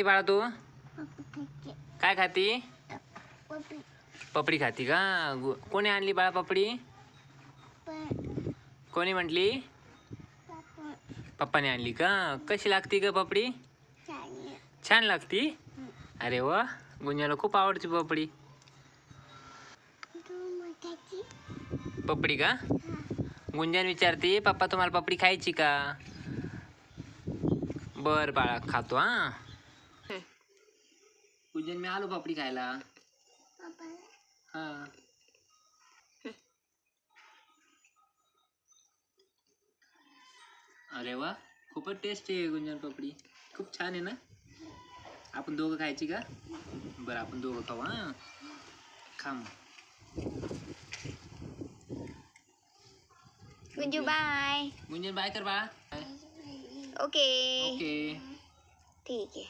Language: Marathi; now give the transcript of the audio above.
ती बाळा तू काय खाती? पपडी खाती का? कोणी आणली बाळा पपडी? कोणी म्हटली? पप्पाने आणली का? कशी लागती ग पपडी? छान लागती. अरे वा, गुंजाला खूप आवडती पपडी. पपडी का? गुंजन विचारते पप्पा तुम्हाला पपडी खायची का? बर बाळा खातो. हा गुंजन मी आलो पपडी खायला. हा अरे वा, खूपच टेस्टी आहे गुंजन पपडी. खूप छान आहे ना. आपण दोघं खायची का? बरं आपण दोघं खाऊ. हा खा मग. गुंजू बाय. गुंजन बाय कर बाळा. ओके ओके ठीक आहे.